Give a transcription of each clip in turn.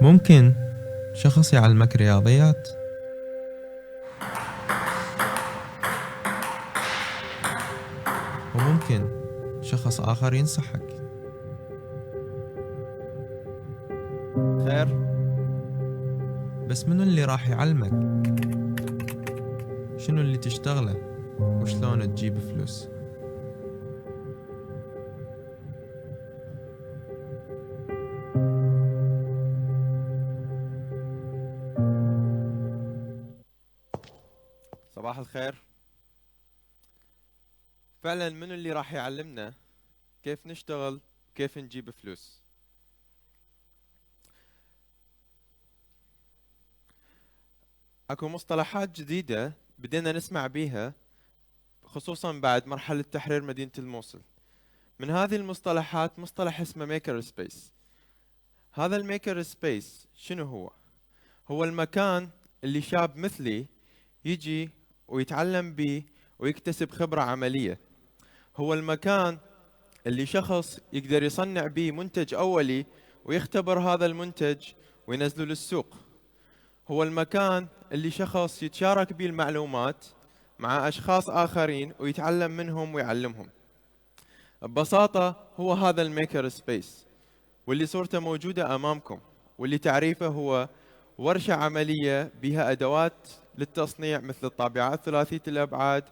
ممكن شخص يعلمك رياضيات، وممكن شخص آخر ينصحك. خير. بس منو اللي راح يعلمك شنو اللي تشتغله وشلون تجيب فلوس؟ صباح الخير. فعلا منو اللي راح يعلمنا كيف نشتغل وكيف نجيب فلوس؟ اكو مصطلحات جديدة بدينا نسمع بيها خصوصا بعد مرحلة تحرير مدينة الموصل. من هذه المصطلحات مصطلح اسمه ميكر سبيس. هذا الميكر سبيس شنو هو؟ هو المكان اللي شاب مثلي يجي ويتعلم بيه ويكتسب خبرة عملية. هو المكان اللي شخص يقدر يصنع بيه منتج أولي ويختبر هذا المنتج وينزله للسوق. هو المكان اللي شخص يتشارك بيه المعلومات مع أشخاص آخرين ويتعلم منهم ويعلمهم. ببساطة هو هذا الميكر سبيس، واللي صورته موجودة أمامكم، واللي تعريفه هو ورشة عملية بها أدوات للتصنيع مثل الطابعات ثلاثية الأبعاد،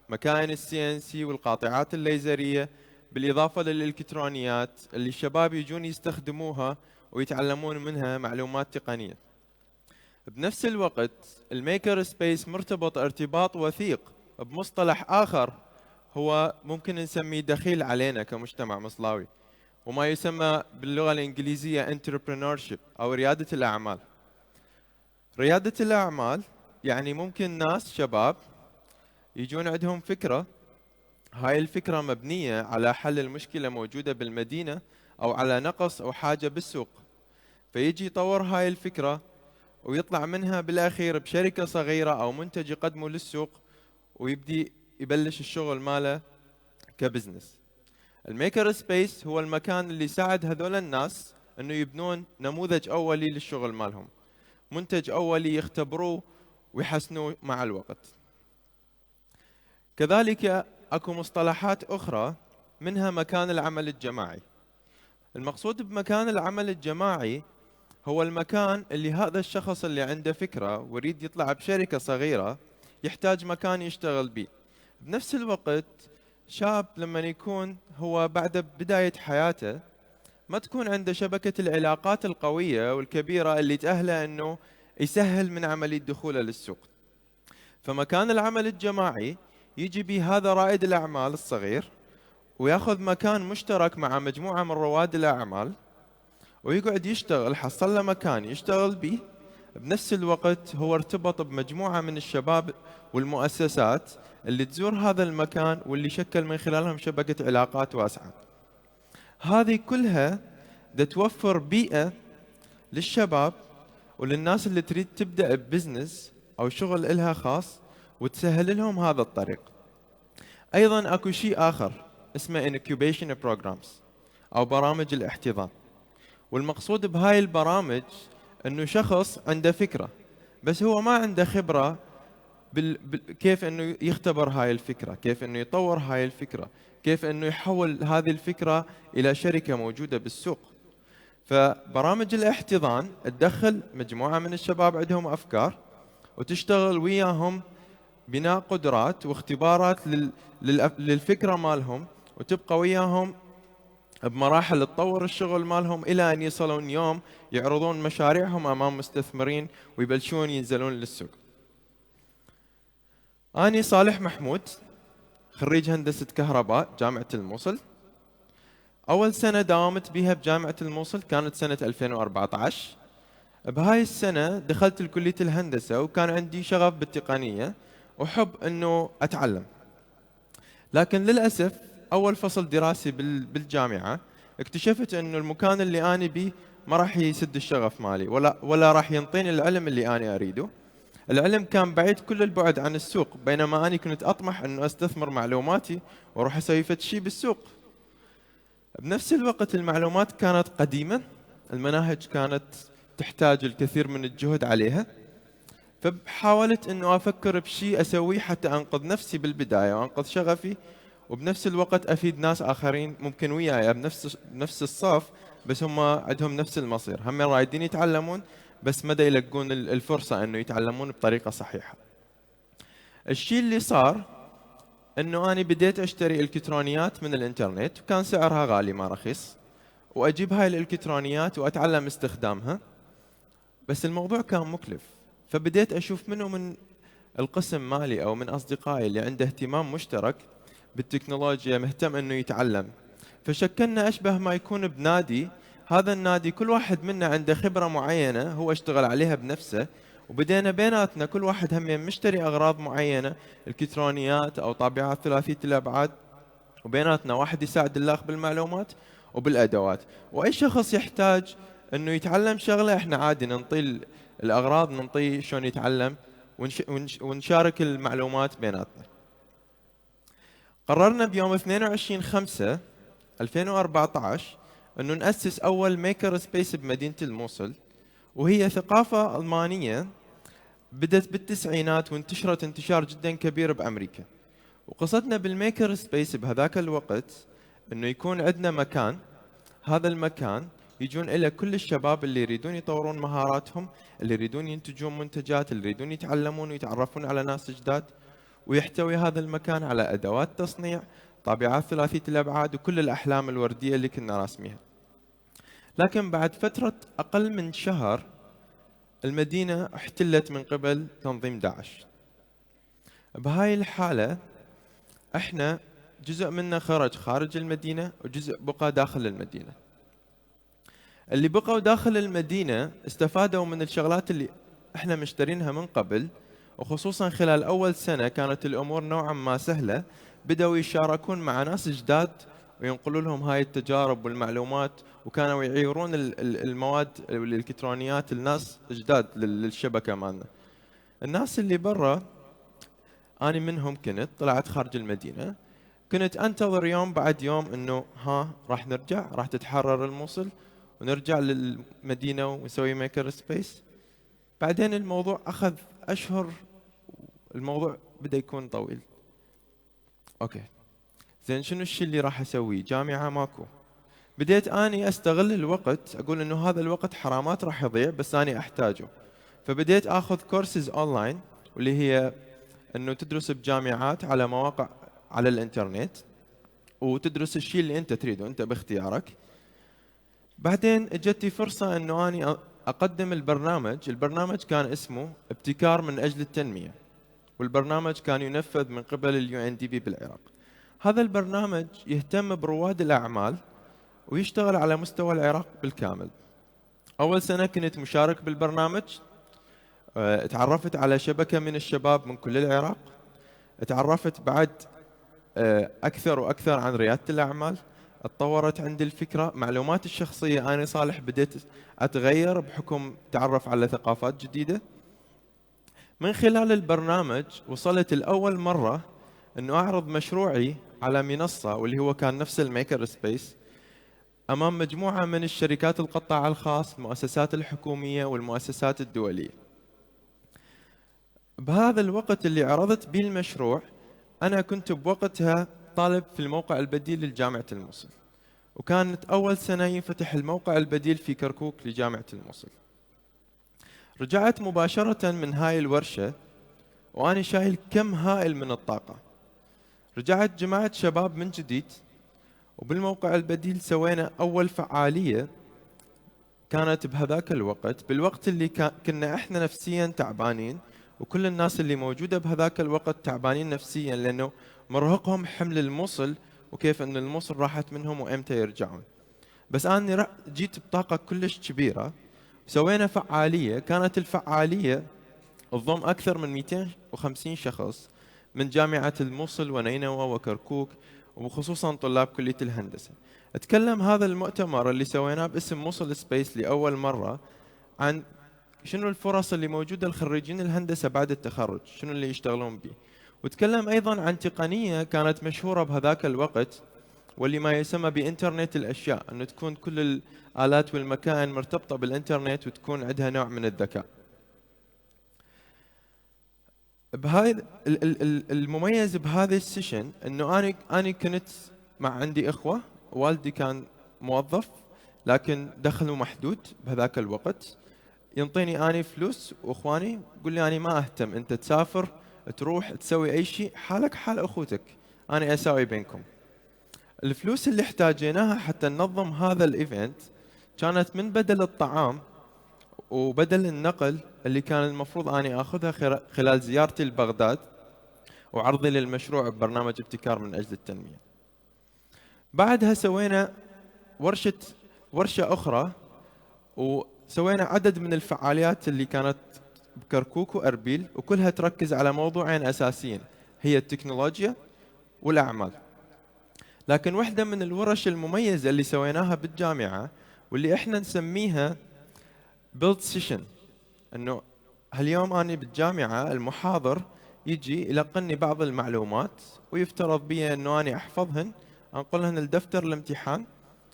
مكاين CNC والقاطعات الليزرية، بالإضافة للإلكترونيات اللي الشباب يجون يستخدموها ويتعلمون منها معلومات تقنية. بنفس الوقت الميكر سبيس مرتبط ارتباط وثيق بمصطلح آخر هو ممكن نسميه دخيل علينا كمجتمع مصلاوي، وما يسمى باللغة الإنجليزية entrepreneurship أو ريادة الأعمال. ريادة الأعمال يعني ممكن ناس شباب يجون عندهم فكرة، هاي الفكرة مبنية على حل المشكلة موجودة بالمدينة أو على نقص أو حاجة بالسوق، فيجي يطور هاي الفكرة ويطلع منها بالأخير بشركة صغيرة أو منتج يقدمه للسوق ويبدي يبلش الشغل ماله كبزنس. الميكر سبيس هو المكان اللي يساعد هذول الناس انه يبنون نموذج اولي للشغل مالهم، منتج اولي يختبروه ويحسنوه مع الوقت. كذلك اكو مصطلحات اخرى منها مكان العمل الجماعي. المقصود بمكان العمل الجماعي هو المكان اللي هذا الشخص اللي عنده فكرة ويريد يطلع بشركة صغيرة يحتاج مكان يشتغل بيه. بنفس الوقت شاب لما يكون هو بعد بداية حياته ما تكون عنده شبكة العلاقات القوية والكبيرة اللي تأهله أنه يسهل من عملية دخوله للسوق. فمكان العمل الجماعي يجي به هذا رائد الأعمال الصغير وياخذ مكان مشترك مع مجموعة من رواد الأعمال ويقعد يشتغل، حصل له مكان يشتغل به. بنفس الوقت هو ارتبط بمجموعة من الشباب والمؤسسات اللي تزور هذا المكان واللي شكل من خلالهم شبكة علاقات واسعة. هذه كلها دا توفر بيئة للشباب وللناس اللي تريد تبدأ ببزنس أو شغل إلها خاص وتسهل لهم هذا الطريق. أيضا أكو شيء آخر اسمه incubation programs أو برامج الاحتضان. والمقصود بهاي البرامج انه شخص عنده فكرة بس هو ما عنده خبرة كيف انه يختبر هاي الفكرة، كيف انه يطور هاي الفكرة، كيف انه يحول هذه الفكرة الى شركة موجودة بالسوق. فبرامج الاحتضان تدخل مجموعة من الشباب عندهم افكار وتشتغل وياهم بناء قدرات واختبارات للفكرة مالهم، وتبقى وياهم بمراحل تطور الشغل مالهم إلى أن يصلون يوم يعرضون مشاريعهم أمام مستثمرين ويبلشون ينزلون للسوق. أنا صالح محمود، خريج هندسة كهرباء جامعة الموصل. أول سنة داومت بها بجامعة الموصل كانت سنة 2014. بهاي السنة دخلت الكلية الهندسة وكان عندي شغف بالتقنية وحب أنه أتعلم، لكن للأسف أول فصل دراسي بالجامعة اكتشفت أنه المكان اللي أنا بيه ما راح يسد الشغف مالي ولا راح ينطيني العلم اللي أنا أريده. العلم كان بعيد كل البعد عن السوق، بينما أنا كنت أطمح أنه أستثمر معلوماتي وأروح أسوي فد شيء بالسوق. بنفس الوقت المعلومات كانت قديمة، المناهج كانت تحتاج الكثير من الجهد عليها. فحاولت انه افكر بشيء اسويه حتى انقذ نفسي بالبدايه وانقذ شغفي، وبنفس الوقت افيد ناس اخرين ممكن وياي بنفس الصف، بس هم عندهم نفس المصير، هم رايدين يتعلمون بس مدى يلقون الفرصه انه يتعلمون بطريقه صحيحه. الشيء اللي صار انه انا بديت اشتري الكترونيات من الانترنت، وكان سعرها غالي ما رخيص، واجيب هاي الالكترونيات واتعلم استخدامها، بس الموضوع كان مكلف. فبديت اشوف منه من القسم مالي او من اصدقائي اللي عنده اهتمام مشترك بالتكنولوجيا، مهتم انه يتعلم. فشكلنا اشبه ما يكون بنادي، هذا النادي كل واحد منا عنده خبرة معينة هو اشتغل عليها بنفسه، وبدينا بيناتنا كل واحد هم مشتري اغراض معينة، الكترونيات او طابعات ثلاثية الابعاد، وبيناتنا واحد يساعد الاخ بالمعلومات وبالادوات. واي شخص يحتاج انه يتعلم شغله احنا عادي ننطي الاغراض، ننطيه شلون يتعلم، ونشارك المعلومات بيناتنا. قررنا بيوم 22/5/2014 انه نأسس اول ميكر سبيس بمدينة الموصل، وهي ثقافة ألمانية بدت بالتسعينات وانتشرت انتشار جدا كبير بأمريكا. وقصدنا بالميكر سبيس بهذاك الوقت انه يكون عندنا مكان، هذا المكان يجون إلى كل الشباب اللي يريدون يطورون مهاراتهم، اللي يريدون ينتجون منتجات، اللي يريدون يتعلمون ويتعرفون على ناس جداد. ويحتوي هذا المكان على أدوات تصنيع، طابعات ثلاثية الأبعاد، وكل الأحلام الوردية اللي كنا راسميها. لكن بعد فترة أقل من شهر المدينة احتلت من قبل تنظيم داعش. بهاي الحالة احنا جزء منا خرج خارج المدينة وجزء بقى داخل المدينة. اللي بقوا داخل المدينة استفادوا من الشغلات اللي احنا مشترينها من قبل، وخصوصا خلال أول سنة كانت الأمور نوعا ما سهلة، بدأوا يشاركون مع ناس جداد وينقلوا لهم هاي التجارب والمعلومات، وكانوا يعيرون المواد والإلكترونيات الناس جداد للشبكة مالنا. الناس اللي برا أنا منهم كنت طلعت خارج المدينة، كنت أنتظر يوم بعد يوم إنه راح نرجع، راح تتحرر الموصل ونرجع للمدينة ونسوي ميكر سبيس. بعدين الموضوع أخذ أشهر، الموضوع بدأ يكون طويل. أوكي زين، شنو الشيء اللي راح أسويه؟ جامعة ماكو. بديت أني أستغل الوقت، أقول إنه هذا الوقت حرامات راح يضيع بس أني أحتاجه. فبديت أخذ كورسز أونلاين، واللي هي إنه تدرس بجامعات على مواقع على الإنترنت، وتدرس الشيء اللي أنت تريده أنت باختيارك. بعدين اجتني فرصة انه اني اقدم البرنامج كان اسمه ابتكار من اجل التنمية، والبرنامج كان ينفذ من قبل الUNDP بالعراق. هذا البرنامج يهتم برواد الاعمال ويشتغل على مستوى العراق بالكامل. اول سنة كنت مشارك بالبرنامج، تعرفت على شبكة من الشباب من كل العراق، تعرفت بعد اكثر واكثر عن ريادة الاعمال، اتطورت عندي الفكرة، معلوماتي الشخصية أنا صالح بديت أتغير بحكم تعرف على ثقافات جديدة. من خلال البرنامج وصلت الأول مرة أنه أعرض مشروعي على منصة، واللي هو كان نفس الميكر سبيس، أمام مجموعة من الشركات القطاع الخاص، المؤسسات الحكومية والمؤسسات الدولية. بهذا الوقت اللي عرضت به المشروع أنا كنت بوقتها طالب في الموقع البديل لجامعة الموصل، وكانت أول سنة ينفتح الموقع البديل في كركوك لجامعة الموصل. رجعت مباشرة من هاي الورشة وأنا شايل كم هائل من الطاقة. رجعت جمعت شباب من جديد، وبالموقع البديل سوينا أول فعالية كانت بهذاك الوقت، بالوقت اللي كنا إحنا نفسيا تعبانين، وكل الناس اللي موجودة بهذاك الوقت تعبانين نفسيا، لأنه مرهقهم حمل الموصل وكيف أن الموصل راحت منهم وإمتى يرجعون. بس أنا جيت بطاقة كلش كبيرة، سوينا فعالية. كانت الفعالية تضم أكثر من 250 شخص من جامعة الموصل ونينوى وكركوك، وخصوصا طلاب كلية الهندسة. اتكلم هذا المؤتمر اللي سويناه باسم موصل سبيس لأول مرة عن شنو الفرص اللي موجودة لخريجين الهندسة بعد التخرج، شنو اللي يشتغلون به. وتكلم أيضا عن تقنية كانت مشهورة بهذاك الوقت، واللي ما يسمى بإنترنت الأشياء، أنه تكون كل الآلات والمكائن مرتبطة بالإنترنت وتكون عندها نوع من الذكاء. بهاي المميز بهذا السيشن انه انا كنت عندي اخوه، والدي كان موظف لكن دخله محدود بهذاك الوقت، ينطيني اني فلوس واخواني يقول لي انا ما اهتم، انت تسافر تروح تسوي اي شيء حالك حال اخوتك، انا اساوي بينكم. الفلوس اللي احتاجيناها حتى ننظم هذا الايفنت كانت من بدل الطعام وبدل النقل اللي كان المفروض اني اخذها خلال زيارتي لبغداد وعرضي للمشروع ببرنامج ابتكار من اجل التنميه. بعدها سوينا ورشه اخرى، وسوينا عدد من الفعاليات اللي كانت بكركوك واربيل، وكلها تركز على موضوعين اساسيين، هي التكنولوجيا والاعمال. لكن واحده من الورش المميزه اللي سويناها بالجامعه واللي احنا نسميها build session، انه هاليوم انا بالجامعه المحاضر يجي يلقني بعض المعلومات ويفترض بي انه انا احفظهن، انقلهن لدفتر الامتحان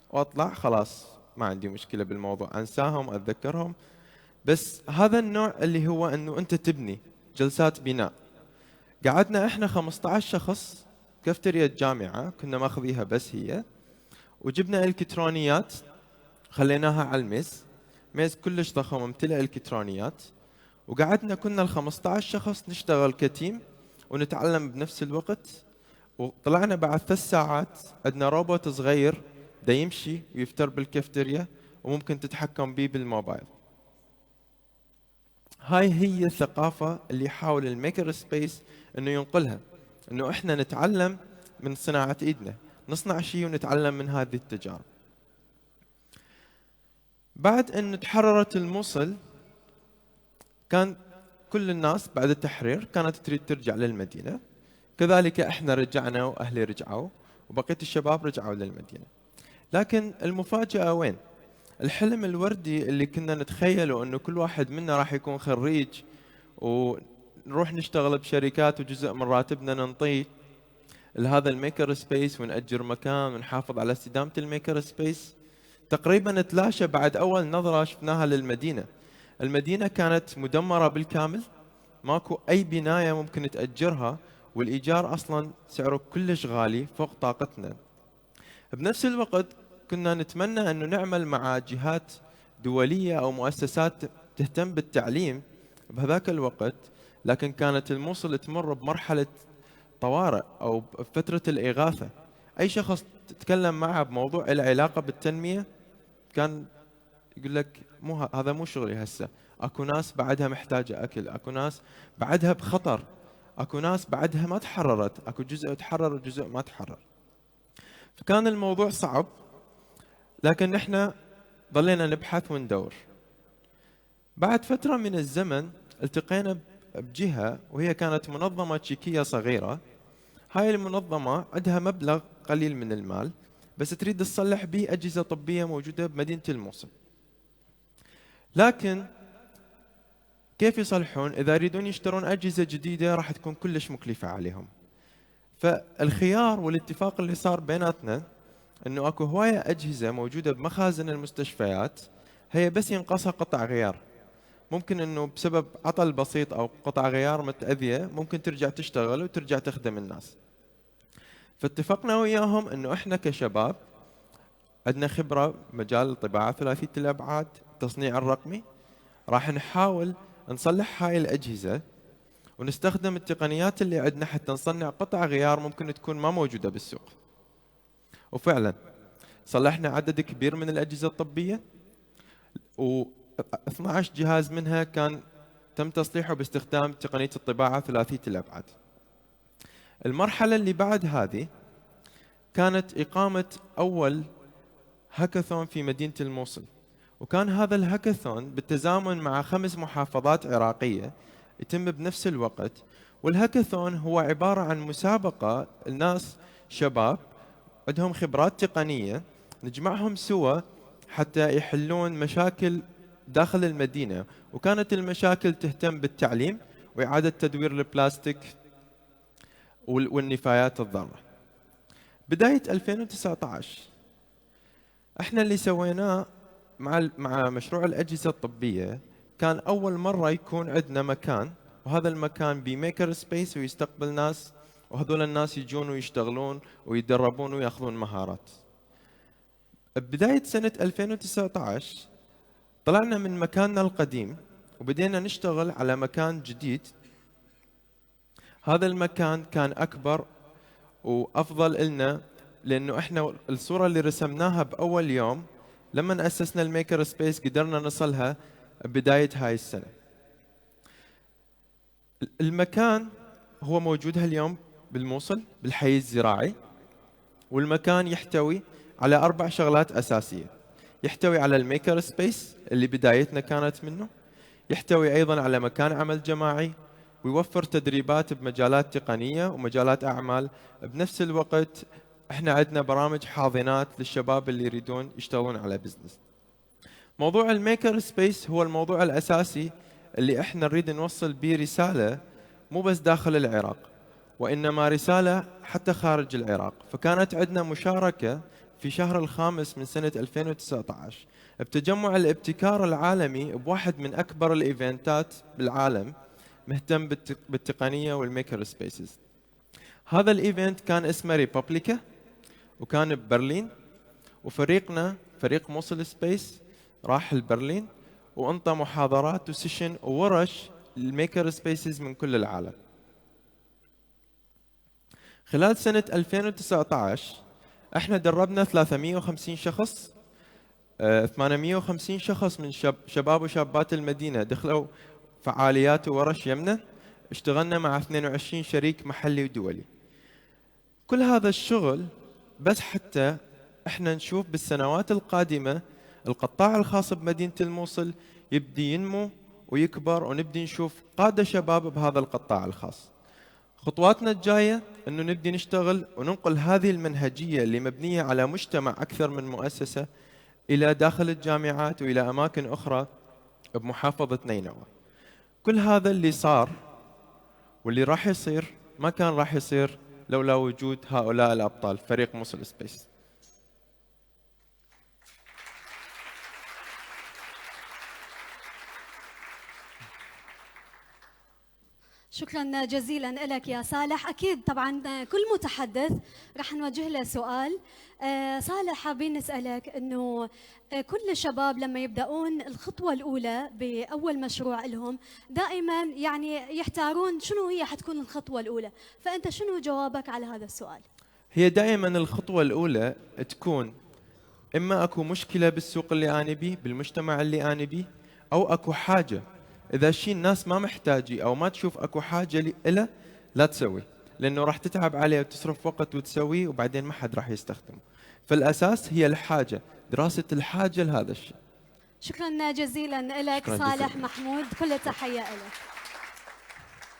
واطلع خلاص ما عندي مشكله بالموضوع، انساهم اتذكرهم. بس هذا النوع اللي هو انه انت تبني جلسات بناء. قعدنا احنا 15 شخص كافتريا الجامعه كنا ماخذيها بس هي، وجبنا الكترونيات خليناها على ميز كلش ضخم ممتلئ الكترونيات، وقعدنا كنا ال 15 شخص نشتغل كتيم ونتعلم بنفس الوقت. وطلعنا بعد 3 ساعات عندنا روبوت صغير دا يمشي ويفتر بالكافتيريا وممكن تتحكم به بالموبايل. هاي هي الثقافة اللي يحاول الميكر سبيس انه ينقلها، انه احنا نتعلم من صناعة ايدنا، نصنع شيء ونتعلم من هذه التجارب. بعد ان تحررت الموصل كان كل الناس بعد التحرير كانت تريد ترجع للمدينة، كذلك احنا رجعنا واهلي رجعوا وبقية الشباب رجعوا للمدينة. لكن المفاجأة وين؟ الحلم الوردي اللي كنا نتخيله انه كل واحد منا راح يكون خريج ونروح نشتغل بشركات وجزء من راتبنا ننطيه لهذا الميكر سبيس ونأجر مكان ونحافظ على استدامة الميكر سبيس، تقريبا تلاشى بعد اول نظرة شفناها للمدينة. المدينة كانت مدمرة بالكامل، ماكو اي بناية ممكن تأجرها، والايجار اصلا سعره كلش غالي فوق طاقتنا. بنفس الوقت كنا نتمنى انه نعمل مع جهات دولية او مؤسسات تهتم بالتعليم بهذاك الوقت، لكن كانت الموصل تمر بمرحلة طوارئ او بفترة الاغاثة. اي شخص تتكلم معه بموضوع له علاقة بالتنمية كان يقول لك هذا مو شغلي هسه، اكو ناس بعدها محتاجة اكل، اكو ناس بعدها بخطر، اكو ناس بعدها ما تحررت، اكو جزء تحرر وجزء ما تحرر. فكان الموضوع صعب، لكن احنا ضلينا نبحث وندور. بعد فترة من الزمن التقينا بجهة وهي كانت منظمة تشيكية صغيرة. هاي المنظمة عندها مبلغ قليل من المال بس تريد تصلح به أجهزة طبية موجودة بمدينة الموصل. لكن كيف يصلحون؟ إذا يريدون يشترون أجهزة جديدة راح تكون كلش مكلفة عليهم. فالخيار والاتفاق اللي صار بيناتنا انه اكو هواية اجهزة موجودة بمخازن المستشفيات هي بس ينقصها قطع غيار، ممكن انه بسبب عطل بسيط او قطع غيار متأذية ممكن ترجع تشتغل وترجع تخدم الناس. فاتفقنا وياهم انه احنا كشباب عندنا خبرة بمجال الطباعة ثلاثية الابعاد، التصنيع الرقمي، راح نحاول نصلح هاي الاجهزة ونستخدم التقنيات اللي عندنا حتى نصنع قطع غيار ممكن تكون ما موجودة بالسوق. وفعلا صلحنا عدد كبير من الأجهزة الطبية، و12 جهاز منها كان تم تصليحه باستخدام تقنية الطباعة ثلاثية الأبعاد. المرحلة اللي بعد هذه كانت إقامة أول هاكاثون في مدينة الموصل، وكان هذا الهاكاثون بالتزامن مع 5 محافظات عراقية يتم بنفس الوقت. والهاكاثون هو عبارة عن مسابقة، الناس شباب عندهم خبرات تقنية نجمعهم سوا حتى يحلون مشاكل داخل المدينة، وكانت المشاكل تهتم بالتعليم وإعادة تدوير البلاستيك والنفايات الضارة. بداية 2019 احنا اللي سويناه مع مشروع الأجهزة الطبية، كان أول مرة يكون عندنا مكان، وهذا المكان بميكر سبيس ويستقبل ناس، وهذول الناس يجون ويشتغلون ويتدربون وياخذون مهارات. بداية سنة 2019 طلعنا من مكاننا القديم وبدينا نشتغل على مكان جديد. هذا المكان كان أكبر وأفضل إلنا، لأنه إحنا الصورة اللي رسمناها بأول يوم لما أسسنا الميكر سبيس قدرنا نصلها بداية هاي السنة. المكان هو موجود هاليوم بالموصل بالحي الزراعي، والمكان يحتوي على 4 شغلات أساسية. يحتوي على الميكر سبيس اللي بدايتنا كانت منه، يحتوي أيضا على مكان عمل جماعي، ويوفر تدريبات بمجالات تقنية ومجالات أعمال. بنفس الوقت احنا عندنا برامج حاضنات للشباب اللي يريدون يشتغلون على بزنس. موضوع الميكر سبيس هو الموضوع الأساسي اللي احنا نريد نوصل به رسالة، مو بس داخل العراق وإنما رسالة حتى خارج العراق. فكانت عندنا مشاركة في شهر الخامس من سنة 2019 بتجمع الابتكار العالمي بواحد من أكبر الإيفنتات بالعالم مهتم بالتقنية والميكر سبيسز. هذا الإيفنت كان اسمه ريبوبليكا، وكان ببرلين، وفريقنا فريق موصل سبيس راح لبرلين وانطى محاضرات وسيشن وورش للميكر سبيسز من كل العالم. خلال سنة 2019 احنا دربنا 350 شخص، 850 شخص من شباب وشابات المدينة دخلوا فعاليات وورش يمنا. اشتغلنا مع 22 شريك محلي ودولي. كل هذا الشغل بس حتى احنا نشوف بالسنوات القادمة القطاع الخاص بمدينة الموصل يبدي ينمو ويكبر، ونبدي نشوف قادة شباب بهذا القطاع الخاص. خطواتنا الجاية انه نبدي نشتغل وننقل هذه المنهجية اللي مبنية على مجتمع اكثر من مؤسسة الى داخل الجامعات والى اماكن اخرى بمحافظة نينوى. كل هذا اللي صار واللي راح يصير ما كان راح يصير لولا وجود هؤلاء الابطال فريق موصل سبيس. شكرا جزيلا لك يا صالح. أكيد طبعا كل متحدث رح نوجه له سؤال. صالح، حابين نسألك أنه كل الشباب لما يبدأون الخطوة الأولى بأول مشروع لهم دائما يعني يحتارون شنو هي حتكون الخطوة الأولى، فأنت شنو جوابك على هذا السؤال؟ هي دائما الخطوة الأولى تكون إما أكو مشكلة بالسوق اللي أنا بيه، بالمجتمع اللي أنا بيه، أو أكو حاجة. إذا شيء الناس ما محتاجي أو ما تشوف أكو حاجة إله لا تسوي، لأنه راح تتعب عليه وتصرف وقت وتسويه وبعدين ما حد راح يستخدمه. فالأساس هي الحاجة، دراسة الحاجة لهذا الشيء. شكرا جزيلا لك صالح محمود، كل التحية لك.